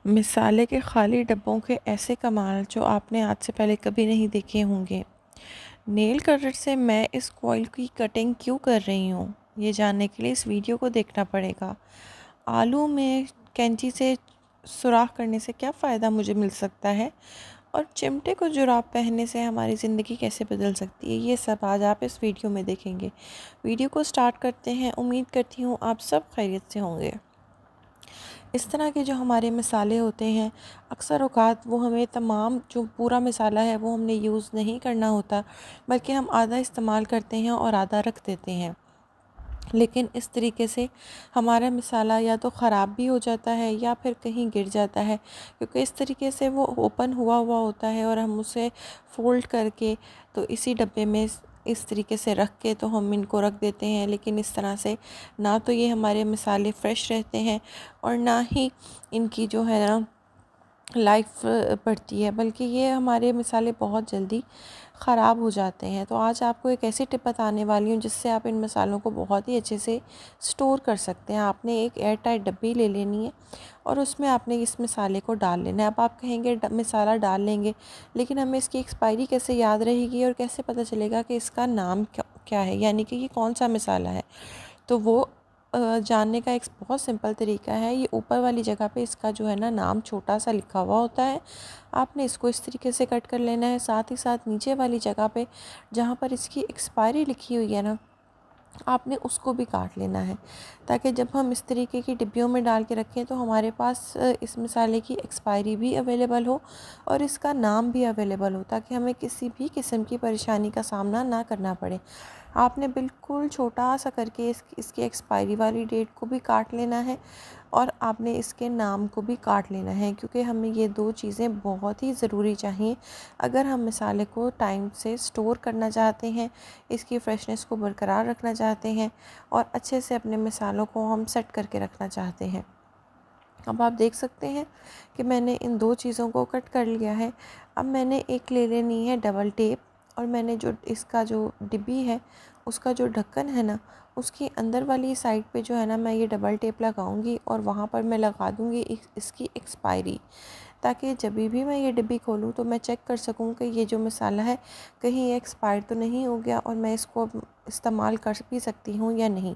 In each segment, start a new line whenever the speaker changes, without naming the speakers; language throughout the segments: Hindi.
मिसाले के खाली डब्बों के ऐसे कमाल जो आपने आज से पहले कभी नहीं देखे होंगे। नेल कटर से मैं इस कॉइल की कटिंग क्यों कर रही हूँ, ये जानने के लिए इस वीडियो को देखना पड़ेगा। आलू में कैंची से सुराख करने से क्या फ़ायदा मुझे मिल सकता है, और चिमटे को जुराब पहनने से हमारी ज़िंदगी कैसे बदल सकती है, ये सब आज आप इस वीडियो में देखेंगे। वीडियो को स्टार्ट करते हैं। उम्मीद करती हूँ आप सब खैरियत से होंगे। इस तरह के जो हमारे मसाले होते हैं, अक्सर औक़ात वो हमें तमाम जो पूरा मसाला है वो हमने यूज़ नहीं करना होता, बल्कि हम आधा इस्तेमाल करते हैं और आधा रख देते हैं। लेकिन इस तरीके से हमारा मसाला या तो ख़राब भी हो जाता है या फिर कहीं गिर जाता है, क्योंकि इस तरीके से वो ओपन हुआ हुआ होता है और हम उसे फ़ोल्ड करके तो इसी डब्बे में इस तरीके से रख के तो हम इनको रख देते हैं। लेकिन इस तरह से ना तो ये हमारे मसाले फ़्रेश रहते हैं और ना ही इनकी जो है ना लाइफ बढ़ती है, बल्कि ये हमारे मसाले बहुत जल्दी ख़राब हो जाते हैं। तो आज आपको एक ऐसी टिप बताने वाली हूँ जिससे आप इन मसालों को बहुत ही अच्छे से स्टोर कर सकते हैं। आपने एक एयर टाइट डब्बी ले लेनी है और उसमें आपने इस मसाले को डाल लेना है। अब आप कहेंगे मसाला डाल लेंगे, लेकिन हमें इसकी एक्सपायरी कैसे याद रहेगी और कैसे पता चलेगा कि इसका नाम क्या क्या है, यानी कि ये कौन सा मसाला है। तो वो जानने का एक बहुत सिंपल तरीका है। ये ऊपर वाली जगह पे इसका जो है ना नाम छोटा सा लिखा हुआ होता है। आपने इसको इस तरीके से कट कर लेना है। साथ ही साथ नीचे वाली जगह पे जहाँ पर इसकी एक्सपायरी लिखी हुई है ना, आपने उसको भी काट लेना है, ताकि जब हम इस तरीके की डिब्बियों में डाल के रखें तो हमारे पास इस मसाले की एक्सपायरी भी अवेलेबल हो और इसका नाम भी अवेलेबल हो, ताकि हमें किसी भी किस्म की परेशानी का सामना ना करना पड़े। आपने बिल्कुल छोटा सा करके इसकी एक्सपायरी वाली डेट को भी काट लेना है और आपने इसके नाम को भी काट लेना है, क्योंकि हमें ये दो चीज़ें बहुत ही ज़रूरी चाहिए अगर हम मसाले को टाइम से स्टोर करना चाहते हैं, इसकी फ्रेशनेस को बरकरार रखना चाहते हैं और अच्छे से अपने मसालों को हम सेट करके रखना चाहते हैं। अब आप देख सकते हैं कि मैंने इन दो चीज़ों को कट कर लिया है। अब मैंने एक ले लेनी है डबल टेप, और मैंने जो इसका जो डिब्बी है उसका जो ढक्कन है ना, उसकी अंदर वाली साइड पे जो है ना मैं ये डबल टेप लगाऊंगी और वहाँ पर मैं लगा दूंगी इसकी एक्सपायरी, ताकि जब भी मैं ये डिब्बी खोलूँ तो मैं चेक कर सकूँ कि ये जो मसाला है कहीं ये एक्सपायर तो नहीं हो गया और मैं इसको अब इस्तेमाल कर भी सकती हूँ या नहीं।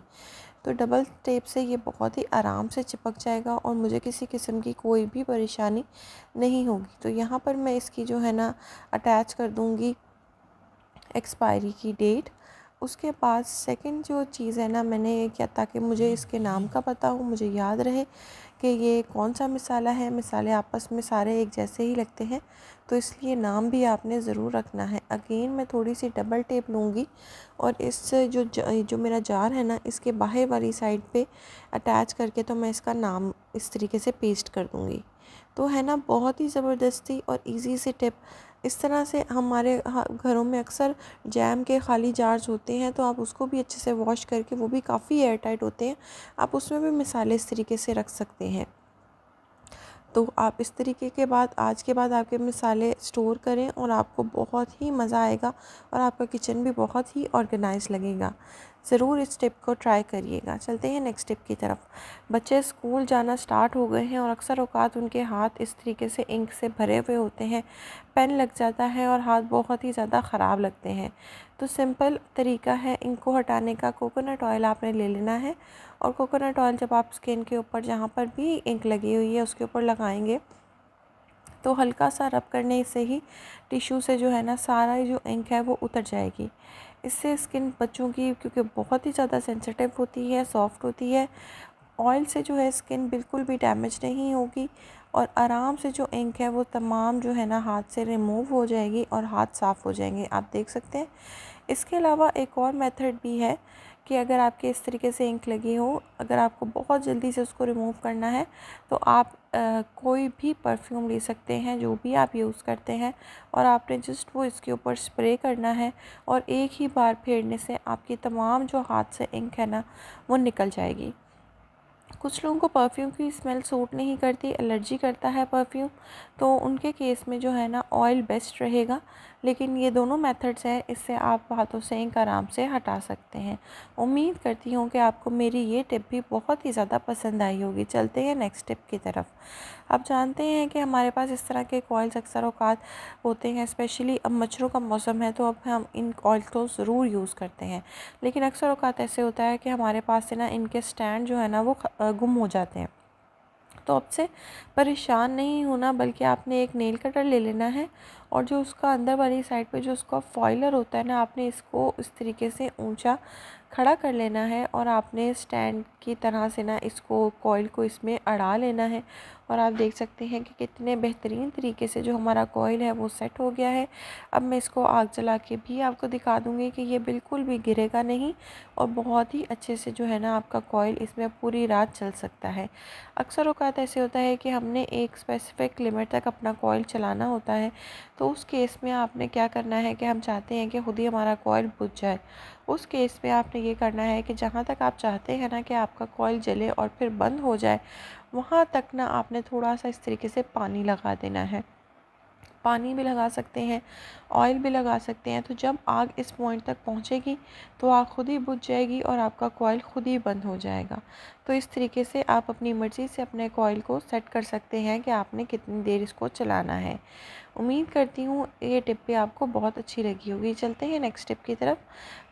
तो डबल टेप से ये बहुत ही आराम से चिपक जाएगा और मुझे किसी किस्म की कोई भी परेशानी नहीं होगी। तो यहाँ पर मैं इसकी जो है ना अटैच कर दूँगी एक्सपायरी की डेट। उसके बाद सेकंड जो चीज़ है ना, मैंने ये किया ताकि मुझे इसके नाम का पता हो, मुझे याद रहे कि ये कौन सा मसाला है। मसाले आपस में सारे एक जैसे ही लगते हैं, तो इसलिए नाम भी आपने ज़रूर रखना है। अगेन मैं थोड़ी सी डबल टेप लूँगी और इस जो मेरा जार है ना, इसके बाहर वाली साइड पे अटैच करके तो मैं इसका नाम इस तरीके से पेस्ट कर दूँगी। तो है ना बहुत ही ज़बरदस्ती और इजी सी टिप। इस तरह से हमारे घरों में अक्सर जैम के खाली जार्स होते हैं, तो आप उसको भी अच्छे से वॉश करके, वो भी काफ़ी एयर टाइट होते हैं, आप उसमें भी मसाले इस तरीके से रख सकते हैं। तो आप इस तरीके के बाद आज के बाद आपके मसाले स्टोर करें और आपको बहुत ही मज़ा आएगा और आपका किचन भी बहुत ही ऑर्गेनाइज लगेगा। ज़रूर इस टिप को ट्राई करिएगा। चलते हैं नेक्स्ट टिप की तरफ। बच्चे स्कूल जाना स्टार्ट हो गए हैं और अक्सर औक़ात उनके हाथ इस तरीके से इंक से भरे हुए होते हैं, पेन लग जाता है और हाथ बहुत ही ज़्यादा ख़राब लगते हैं। तो सिंपल तरीका है इंक को हटाने का। कोकोनट ऑयल आपने ले लेना है और कोकोनट ऑयल जब आप स्किन के ऊपर जहाँ पर भी इंक लगी हुई है उसके ऊपर लगाएंगे तो हल्का सा रब करने से ही टिश्यू से जो है ना सारा जो इंक है वो उतर जाएगी। इससे स्किन बच्चों की, क्योंकि बहुत ही ज़्यादा सेंसिटिव होती है, सॉफ्ट होती है, ऑयल से जो है स्किन बिल्कुल भी डैमेज नहीं होगी और आराम से जो इंक है वो तमाम जो है ना हाथ से रिमूव हो जाएगी और हाथ साफ़ हो जाएंगे। आप देख सकते हैं। इसके अलावा एक और मेथड भी है कि अगर आपके इस तरीके से इंक लगी हो, अगर आपको बहुत जल्दी से उसको रिमूव करना है तो आप कोई भी परफ्यूम ले सकते हैं जो भी आप यूज़ करते हैं, और आपने जस्ट वो इसके ऊपर स्प्रे करना है और एक ही बार फेरने से आपकी तमाम जो हाथ से इंक है ना वो निकल जाएगी। कुछ लोगों को परफ्यूम की स्मेल सूट नहीं करती, एलर्जी करता है परफ्यूम, तो उनके केस में जो है ना ऑयल बेस्ट रहेगा। लेकिन ये दोनों मेथड्स हैं, इससे आप हाथों से इंक आराम से हटा सकते हैं। उम्मीद करती हूँ कि आपको मेरी ये टिप भी बहुत ही ज़्यादा पसंद आई होगी। चलते हैं नेक्स्ट टिप की तरफ। आप जानते हैं कि हमारे पास इस तरह के कॉइल्स अक्सर औकात होते हैं, स्पेशली अब मच्छरों का मौसम है तो अब हम इन कॉइल को ज़रूर यूज़ करते हैं। लेकिन अक्सर औकात ऐसे होता है कि हमारे पास से ना इनके स्टैंड जो है ना वो गुम हो जाते हैं। तो अब से परेशान नहीं होना, बल्कि आपने एक नेल कटर ले लेना है और जो उसका अंदर वाली साइड पे जो उसका फॉइलर होता है ना, आपने इसको इस तरीके से ऊंचा खड़ा कर लेना है और आपने स्टैंड की तरह से ना इसको कॉइल को इसमें अड़ा लेना है। और आप देख सकते हैं कि कितने बेहतरीन तरीके से जो हमारा कॉइल है वो सेट हो गया है। अब मैं इसको आग जला के भी आपको दिखा दूँगी कि ये बिल्कुल भी गिरेगा नहीं और बहुत ही अच्छे से जो है ना आपका कॉइल इसमें पूरी रात चल सकता है। अक्सर औकात ऐसे होता है कि हमने एक स्पेसिफ़िक लिमिट तक अपना कॉइल चलाना होता है, तो उस केस में आपने क्या करना है कि हम चाहते हैं कि खुद ही हमारा कॉइल बुझ जाए। उस केस में आपने ये करना है कि जहाँ तक आप चाहते हैं ना कि आपका कॉइल जले और फिर बंद हो जाए, वहाँ तक ना आपने थोड़ा-सा इस तरीके से पानी लगा देना है। पानी भी लगा सकते हैं, ऑयल भी लगा सकते हैं। तो जब आग इस पॉइंट तक पहुंचेगी तो आग खुद ही बुझ जाएगी और आपका कॉइल खुद ही बंद हो जाएगा। तो इस तरीके से आप अपनी मर्ज़ी से अपने कॉइल को सेट कर सकते हैं कि आपने कितनी देर इसको चलाना है। उम्मीद करती हूँ ये टिप भी आपको बहुत अच्छी लगी होगी। चलते हैं नेक्स्ट टिप की तरफ।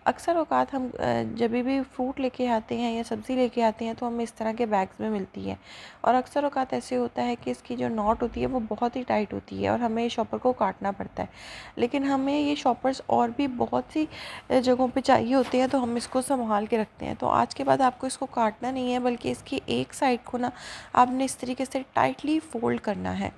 अक्सर औकात हम जब भी फ्रूट लेके आते हैं या सब्ज़ी लेके आते हैं तो हमें इस तरह के बैग्स में मिलती है। और अक्सर औकात ऐसे होता है कि इसकी जो नॉट होती है वो बहुत ही टाइट होती है और हमें शॉपर को काटना पड़ता है। लेकिन हमें ये शॉपर्स और भी बहुत सी जगहों पे चाहिए होते हैं, तो हम इसको संभाल के रखते हैं। तो आज के बाद आपको इसको काटना नहीं है, बल्कि इसकी एक साइड को ना आपने इस तरीके से टाइटली फ़ोल्ड करना है।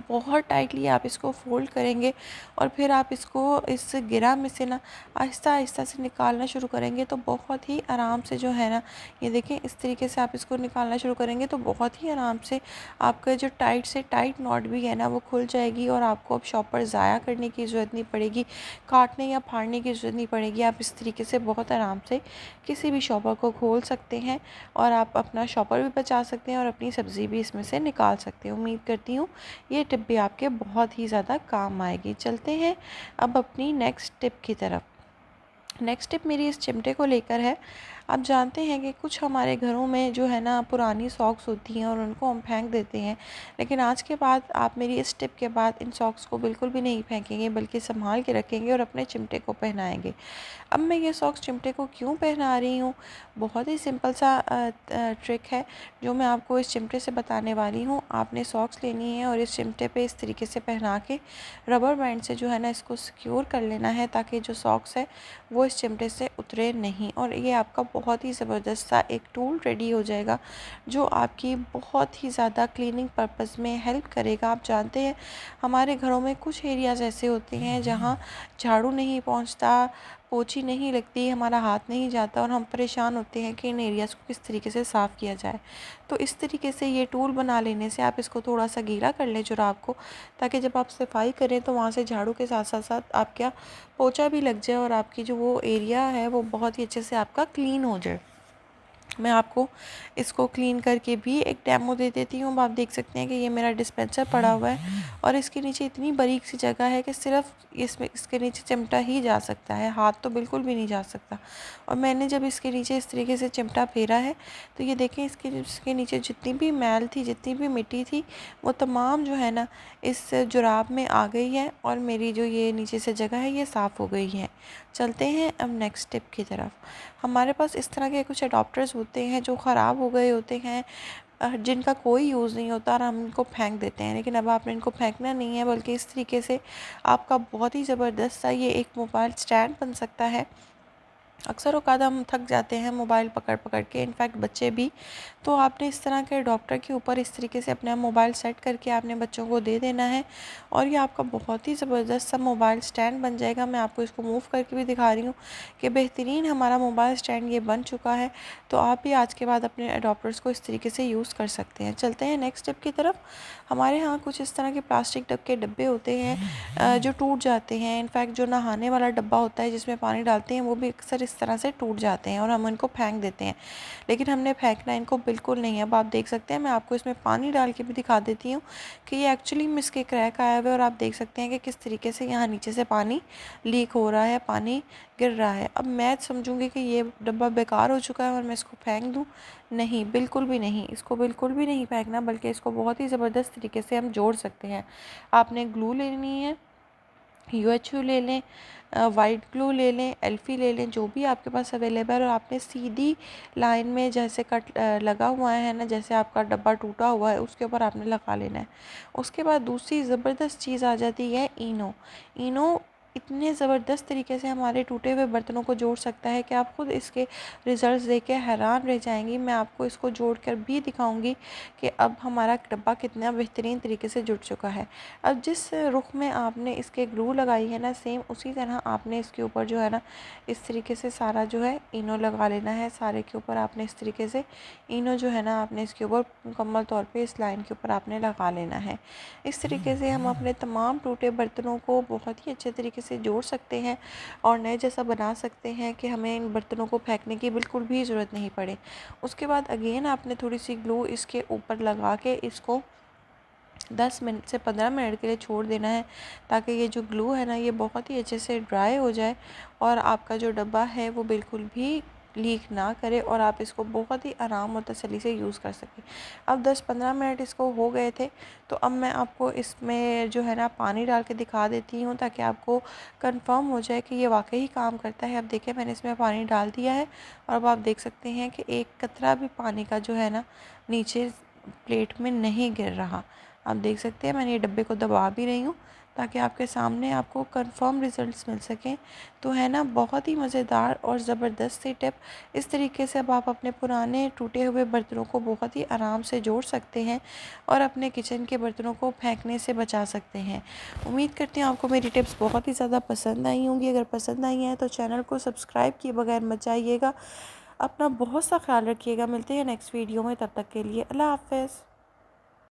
बहुत टाइटली आप इसको फ़ोल्ड करेंगे और फिर आप इसको इस गिरा में से ना आहिस्ता-आहिस्ता से निकालना शुरू करेंगे, तो बहुत ही आराम से जो है ना, ये देखें इस तरीके से आप इसको निकालना शुरू करेंगे तो बहुत ही आराम से आपका जो टाइट से टाइट नॉट भी है ना वो खुल जाएगी और आपको अब शॉपर ज़ाया करने की ज़रूरत नहीं पड़ेगी, काटने या फाड़ने की ज़रूरत नहीं पड़ेगी। आप इस तरीके से बहुत आराम से किसी भी शॉपर को खोल सकते हैं और आप अपना शॉपर भी बचा सकते हैं और अपनी सब्ज़ी भी इसमें से निकाल सकते हैं। उम्मीद करती हूँ ये टिप भी आपके बहुत ही ज़्यादा काम आएगी। चलते हैं अब अपनी नेक्स्ट टिप की तरफ। नेक्स्ट टिप मेरी इस चिमटे को लेकर है। आप जानते हैं कि कुछ हमारे घरों में जो है ना पुरानी सॉक्स होती हैं और उनको हम फेंक देते हैं, लेकिन आज के बाद आप मेरी इस टिप के बाद इन सॉक्स को बिल्कुल भी नहीं फेंकेंगे, बल्कि संभाल के रखेंगे और अपने चिमटे को पहनाएंगे। अब मैं ये सॉक्स चिमटे को क्यों पहना रही हूँ, बहुत ही सिंपल सा ट्रिक है जो मैं आपको इस चिमटे से बताने वाली हूँ। आपने सॉक्स लेनी है और इस चिमटे पे इस तरीके से पहना के रबर बैंड से जो है ना इसको सिक्योर कर लेना है, ताकि जो सॉक्स है वो इस चिमटे से उतरे नहीं। और ये आपका बहुत ही ज़बरदस्त सा एक टूल रेडी हो जाएगा जो आपकी बहुत ही ज़्यादा क्लीनिंग पर्पस में हेल्प करेगा। आप जानते हैं हमारे घरों में कुछ एरियाज़ ऐसे होते हैं जहाँ झाड़ू नहीं पहुँचता, पोछी नहीं लगती, हमारा हाथ नहीं जाता और हम परेशान होते हैं कि इन एरियाज़ को किस तरीके से साफ़ किया जाए। तो इस तरीके से ये टूल बना लेने से आप इसको थोड़ा सा गीला कर लें जुराब को, ताकि जब आप सफाई करें तो वहाँ से झाड़ू के साथ साथ साथ आप क्या पोछा भी लग जाए और आपकी जो वो एरिया है वो बहुत ही अच्छे से आपका क्लीन हो जाए। मैं आपको इसको क्लीन करके भी एक डेमो दे देती हूँ। आप देख सकते हैं कि ये मेरा डिस्पेंसर पड़ा हुआ है और इसके नीचे इतनी बारीक सी जगह है कि सिर्फ इसमें इसके नीचे चिमटा ही जा सकता है, हाथ तो बिल्कुल भी नहीं जा सकता। और मैंने जब इसके नीचे इस तरीके से चिमटा फेरा है तो ये देखें इसके नीचे जितनी भी मैल थी, जितनी भी मिट्टी थी, वो तमाम जो है ना इस जुराब में आ गई है और मेरी जो ये नीचे से जगह है ये साफ़ हो गई है। चलते हैं अब नेक्स्ट टिप की तरफ। हमारे पास इस तरह के कुछ अडॉप्टर्स होते हैं जो ख़राब हो गए होते हैं, जिनका कोई यूज़ नहीं होता और हम इनको फेंक देते हैं। लेकिन अब आपने इनको फेंकना नहीं है, बल्कि इस तरीके से आपका बहुत ही ज़बरदस्त सा ये एक मोबाइल स्टैंड बन सकता है। अक्सर औकात हम थक जाते हैं मोबाइल पकड़ पकड़ के, इनफैक्ट बच्चे भी। तो आपने इस तरह के डॉक्टर के ऊपर इस तरीके से अपना मोबाइल सेट करके आपने बच्चों को दे देना है और ये आपका बहुत ही ज़बरदस्त सा मोबाइल स्टैंड बन जाएगा। मैं आपको इसको मूव करके भी दिखा रही हूँ कि बेहतरीन हमारा मोबाइल स्टैंड ये बन चुका है। तो आप भी आज के बाद अपने अडॉप्टर्स को इस तरीके से यूज़ कर सकते हैं। चलते हैं नेक्स्ट टिप की तरफ। हमारे यहाँ कुछ इस तरह के प्लास्टिक के डब्बे होते हैं जो टूट जाते हैं। इनफैक्ट जो नहाने वाला डब्बा होता है जिसमें पानी डालते हैं वो भी अक्सर इस इस तरह से टूट जाते हैं और हम इनको फेंक देते हैं, लेकिन हमने फेंकना इनको बिल्कुल नहीं है। अब आप देख सकते हैं, मैं आपको इसमें पानी डाल के भी दिखा देती हूँ कि ये एक्चुअली में इसके क्रैक आया हुआ है और आप देख सकते हैं कि किस तरीके से यहाँ नीचे से पानी लीक हो रहा है, पानी गिर रहा है। अब मैं समझूंगी कि ये डब्बा बेकार हो चुका है और मैं इसको फेंक दूँ, नहीं, बिल्कुल भी नहीं, इसको बिल्कुल भी नहीं फेंकना, बल्कि इसको बहुत ही ज़बरदस्त तरीके से हम जोड़ सकते हैं। आपने ग्लू लेनी है, UHU ले लें, वाइट ग्लू ले लें, एल्फ़ी ले लें, जो भी आपके पास अवेलेबल है, और आपने सीधी लाइन में जैसे कट लगा हुआ है ना, जैसे आपका डब्बा टूटा हुआ है उसके ऊपर आपने लगा लेना है। उसके बाद दूसरी ज़बरदस्त चीज़ आ जाती है इनो। इनो इतने ज़बरदस्त तरीके से हमारे टूटे हुए बर्तनों को जोड़ सकता है कि आप खुद इसके रिज़ल्ट्स देख के हैरान रह जाएंगी। मैं आपको इसको जोड़ कर भी दिखाऊंगी कि अब हमारा डब्बा कितना बेहतरीन तरीके से जुड़ चुका है। अब जिस रुख में आपने इसके ग्लू लगाई है ना, सेम उसी तरह आपने इसके ऊपर जो है ना, इस तरीके से सारा जो है इनो लगा लेना है। सारे के ऊपर आपने इस तरीके से इनो जो है ना, आपने इसके ऊपर मुकम्मल तौर पे इस लाइन के ऊपर आपने लगा लेना है। इस तरीके से हम अपने तमाम टूटे बर्तनों को बहुत ही अच्छे तरीके से जोड़ सकते हैं और नए जैसा बना सकते हैं कि हमें इन बर्तनों को फेंकने की बिल्कुल भी ज़रूरत नहीं पड़े। उसके बाद अगेन आपने थोड़ी सी ग्लू इसके ऊपर लगा के इसको 10 मिनट से 15 मिनट के लिए छोड़ देना है, ताकि ये जो ग्लू है ना, ये बहुत ही अच्छे से ड्राई हो जाए और आपका जो डब्बा है वो बिल्कुल भी लीक ना करे और आप इसको बहुत ही आराम और तसल्ली से यूज़ कर सकें। अब 10-15 मिनट इसको हो गए थे, तो अब मैं आपको इसमें जो है ना पानी डाल के दिखा देती हूँ, ताकि आपको कंफर्म हो जाए कि ये वाकई काम करता है। अब देखिए, मैंने इसमें पानी डाल दिया है और अब आप देख सकते हैं कि एक कतरा भी पानी का जो है ना, नीचे प्लेट में नहीं गिर रहा। आप देख सकते हैं, मैंने ये डब्बे को दबा भी रही हूँ ताकि आपके सामने आपको कंफर्म रिजल्ट्स मिल सकें। तो है ना, बहुत ही मज़ेदार और ज़बरदस्त सी टिप। इस तरीके से अब आप अपने पुराने टूटे हुए बर्तनों को बहुत ही आराम से जोड़ सकते हैं और अपने किचन के बर्तनों को फेंकने से बचा सकते हैं। उम्मीद करती हूँ आपको मेरी टिप्स बहुत ही ज़्यादा पसंद आई होंगी। अगर पसंद आई हैं तो चैनल को सब्सक्राइब किए बगैर मत जाइएगा। अपना बहुत सा ख्याल रखिएगा। मिलते हैं नेक्स्ट वीडियो में, तब तक के लिए अल्लाह हाफ़िज़।